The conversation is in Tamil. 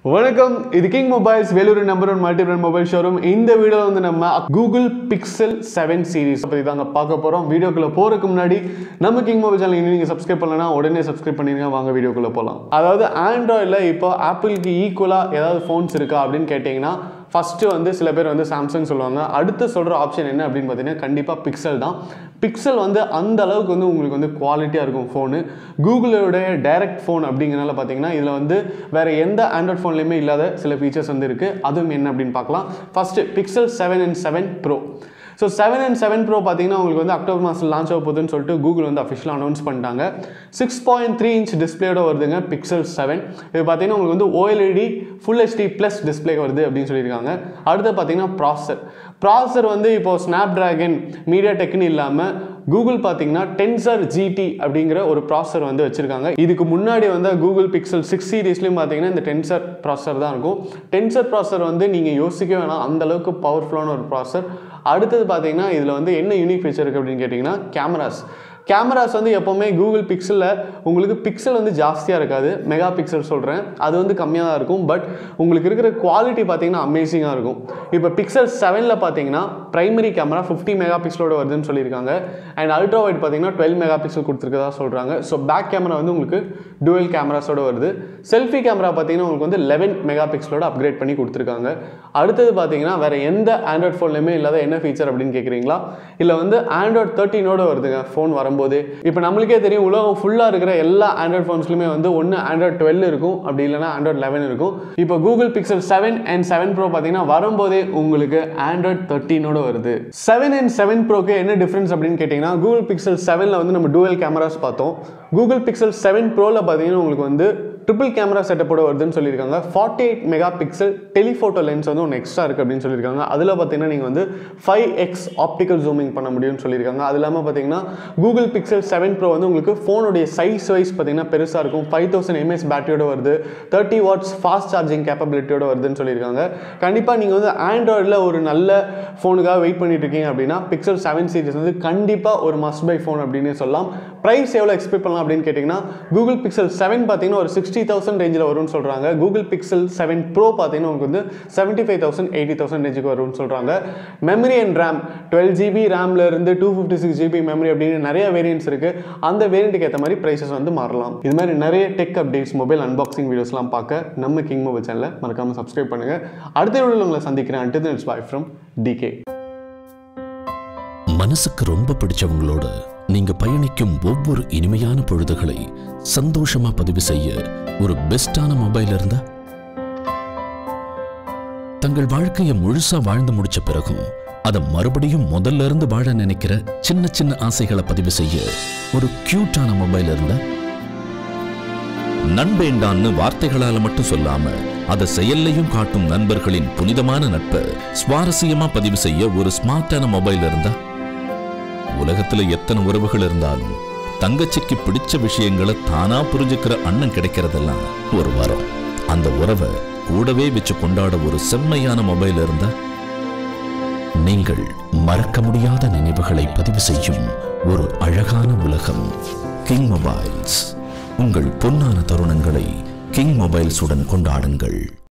வணக்கம், இது king mobiles Vellore number 1 multi brand mobile showroom. இந்த வீடியோல வந்து நம்ம Google Pixel 7 சீரிஸ் பத்தி தாங்க பார்க்க போறோம். வீடியோக்குள்ள போறதுக்கு முன்னாடி நம்ம கிங் மொபைல் சேனல் இன்னும் நீங்க சப்ஸ்கிரைப் பண்ணலனா உடனே சப்ஸ்கிரைப் பண்ணிருங்க. வாங்க வீடியோக்குள்ள போலாம். அதாவது ஆண்ட்ராய்ட்ல இப்போ ஆப்பிளுக்கு ஈக்குவலா ஏதாவது ஃபோன்ஸ் இருக்கா அப்படின்னு கேட்டீங்கன்னா ஃபர்ஸ்ட் வந்து சில பேர் வந்து சாம்சங் சொல்லுவாங்க. அடுத்து சொல்ற ஆப்ஷன் என்ன அப்படின்னு பார்த்தீங்கன்னா கண்டிப்பா பிக்சல் தான். பிக்சல் வந்து அந்த அளவுக்கு வந்து உங்களுக்கு வந்து குவாலிட்டியாக இருக்கும் ஃபோனு. கூகுளோட டைரக்ட் ஃபோன் அப்படிங்கிறனால பார்த்தீங்கன்னா இதில் வந்து வேறு எந்த ஆண்ட்ராய்ட் ஃபோன்லேயுமே இல்லாத சில ஃபீச்சர்ஸ் வந்து இருக்குது. அதுவும் என்ன அப்படின்னு பார்க்கலாம். First pixel 7 and 7 Pro. So 7 and 7 Pro பார்த்தீங்கன்னா உங்களுக்கு வந்து அக்டோபர் மாதம் லான்ச் ஆக போகுதுன்னு சொல்லிட்டு கூகுள் வந்து அஃபிஷியலாக அனௌன்ஸ் பண்ணிட்டாங்க. 6.3 inch டிஸ்பிளேயோட வருதுங்க பிக்சல் 7. இது பார்த்தீங்கன்னா உங்களுக்கு வந்து OLED full HD plus display வருது அப்படின்னு சொல்லியிருக்காங்க. அடுத்து பார்த்தீங்கன்னா ப்ராசர் வந்து இப்போ ஸ்னாப்டிராகன் மீடியாடெக்னு இல்லாமல் கூகுள் பார்த்தீங்கன்னா டென்சர் GT அப்படிங்கிற ஒரு ப்ராசர் வந்து வச்சுருக்காங்க. இதுக்கு முன்னாடி வந்து கூகுள் பிக்சல் 6 சீரீஸ்லையும் பார்த்தீங்கன்னா இந்த டென்சர் ப்ராசர் தான் இருக்கும். டென்சர் ப்ராசர் வந்து நீங்கள் யோசிக்க வேணாம், அந்தளவுக்கு பவர்ஃபுல்லான ஒரு ப்ராசர். அடுத்தது பார்த்தீங்கன்னா இதில் வந்து என்ன யூனிக் ஃபீச்சர் இருக்குது அப்படின்னு கேட்டிங்கன்னா கேமராஸ் வந்து எப்போவுமே கூகுள் பிக்சலில் உங்களுக்கு பிக்சல் வந்து ஜாஸ்தியாக இருக்காது. மெகா பிக்சல் சொல்கிறேன், அது வந்து கம்மியாக தான் இருக்கும். பட் உங்களுக்கு இருக்கிற குவாலிட்டி பார்த்தீங்கன்னா அமேசிங்காக இருக்கும். இப்போ பிக்சல் 7ல் பார்த்தீங்கன்னா பிரைமரி கேமரா 50 மெகா பிக்சலோட வருதுன்னு சொல்லியிருக்காங்க. அண்ட் அல்ட்ரா வைட் பார்த்தீங்கன்னா 12 மெகா பிக்சல் கொடுத்துருக்கதா சொல்கிறாங்க. ஸோ பேக் கேமரா வந்து உங்களுக்கு டுவல் கேமராஸோட வருது. செல்ஃபி கேமரா பார்த்தீங்கன்னா உங்களுக்கு வந்து 11 மெகா பிக்சலோட அப்கிரேட் பண்ணி கொடுத்துருக்காங்க. அடுத்தது பார்த்தீங்கன்னா வேறு எந்த ஆண்ட்ராய்ட் ஃபோன்லையுமே இல்லாத என்ன ஃபீச்சர் அப்படின்னு கேட்குறீங்களா? இல்லை வந்து ஆண்ட்ராய்ட் 13ஓட வருதுங்க ஃபோன் வரும்போது. இப்போ நம்மளுக்கே தெரியும், உலகம் ஃபுல்லாக இருக்கிற எல்லா ஆண்ட்ராய்ட் ஃபோன்ஸ்லையுமே வந்து ஒன்று ஆண்ட்ராய்ட் 12 இருக்கும், அப்படி இல்லைனா ஆண்ட்ராய்ட் 11 இருக்கும். இப்போ கூகுள் பிக்சல் 7 and 7 Pro பார்த்தீங்கன்னா வரும்போதே உங்களுக்கு ஆண்ட்ராய்ட் 13ஓட வருது. 7 and 7 Proக்கு என்ன டிஃப்ரென்ஸ் அப்படின்னு கேட்டிங்கன்னா கூகுள் பிக்சல் 7ல் வந்து நம்ம டுவல் கேமராஸ் பார்த்தோம். கூகுள் பிக்சல் 7 Proவில் பார்த்தீங்கன்னா உங்களுக்கு வந்து ட்ரிபிள் கேமரா செட்டப்போட வருதுன்னு சொல்லியிருக்காங்க. 48 மெகா பிக்சல் டெலிஃபோட்டோ லென்ஸ் வந்து ஒன்று எக்ஸ்ட்ரா இருக்குது அப்படின்னு சொல்லியிருக்காங்க. அதில் பார்த்தீங்கன்னா நீங்கள் வந்து 5x ஆப்டிக்கல் ஜூமிங் பண்ண முடியும்னு சொல்லியிருக்காங்க. அது இல்லாமல் பார்த்தீங்கன்னா கூகுள் பிக்சல் 7 Pro வந்து உங்களுக்கு ஃபோனுடைய சைஸ் வைஸ் பார்த்தீங்கன்னா பெருசாக இருக்கும். 5000 mAh பேட்டரியோட வருது. 30 watts ஃபாஸ்ட் சார்ஜிங் கேப்பபிலிட்டியோட வருதுன்னு சொல்லியிருக்காங்க. கண்டிப்பாக நீங்கள் வந்து ஆண்ட்ராய்டில் ஒரு நல்ல ஃபோனுக்காக வெயிட் பண்ணிட்டு இருக்கீங்க அப்படின்னா பிக்சல் 7 சீரிஸ் வந்து கண்டிப்பாக ஒரு மஸ்ட் பை ஃபோன் அப்படின்னு சொல்லலாம். ப்ரைஸ் எவ்வளோ எக்ஸ்பெக்ட் பண்ணலாம் அப்படின்னு கேட்டிங்கன்னா கூகுள் பிக்சல் 7 பார்த்தீங்கன்னா ஒரு 60,000 ரேஞ்சில் வரும்னு சொல்கிறாங்க. கூகுள் பிக்சல் 7 Pro பார்த்தீங்கன்னா உங்களுக்கு வந்து 75,000 80,000 ரேஞ்சுக்கு வரும்னு சொல்கிறாங்க. மெமரி அண்ட் ரேம் 12GB ரேம்ல இருந்து 256GB மெமரி அப்படின்னு நிறைய வேரியன்ட்ஸ் இருக்குது. அந்த வேரியண்ட்டுக்கு ஏற்ற மாதிரி ப்ரைஸஸ் வந்து மாறலாம். இது மாதிரி நிறைய டெக் அப்டேட்ஸ், மொபைல் அன்பாக்சிங் வீடியோஸ்லாம் பார்க்க நம்ம கிங் மொபைல் சேனலை மறக்காமல் சப்ஸ்கிரைப் பண்ணுங்கள். அடுத்த வீடியோவில் உங்களை சந்திக்கிறேன். until then, it's bye from DK. மனசுக்கு ரொம்ப பிடிச்சவங்களோட நீங்க பயணிக்கும் ஒவ்வொரு இனிமையான பொழுதுகளை சந்தோஷமா பதிவு செய்ய ஒரு பெஸ்டான மொபைல் இருந்தா, தங்கள் வாழ்க்கையை முழுசா வாழ்ந்து முடிச்ச பிறகும் அதை மறுபடியும் முதல்ல இருந்து வாழ நினைக்கிற சின்ன சின்ன ஆசைகளை பதிவு செய்ய ஒரு கியூட்டான மொபைல் இருந்தா, நண்பேண்டான்னு வார்த்தைகளால மட்டும் சொல்லாம அதை செயல்லையும் காட்டும் நண்பர்களின் புனிதமான நட்பை சுவாரஸ்யமா பதிவு செய்ய ஒரு ஸ்மார்ட்டான மொபைல் இருந்தா, உலகத்துல எத்தனை உறவுகள் இருந்தாலும் தங்கச்சிக்கு பிடிச்ச விஷயங்களை தானா புரிஞ்சுக்கிற அண்ணன் கிடைக்கிறதெல்லாம் ஒரு வரம். அந்த உறவை கூடவே வச்சு கொண்டாட ஒரு செம்மையான மொபைல் இருந்தா, நீங்கள் மறக்க முடியாத நினைவுகளை பதிவு செய்யும் ஒரு அழகான உலகம் கிங் மொபைல்ஸ். உங்கள் பொன்னான தருணங்களை கிங் மொபைல்ஸ் உடன் கொண்டாடுங்கள்.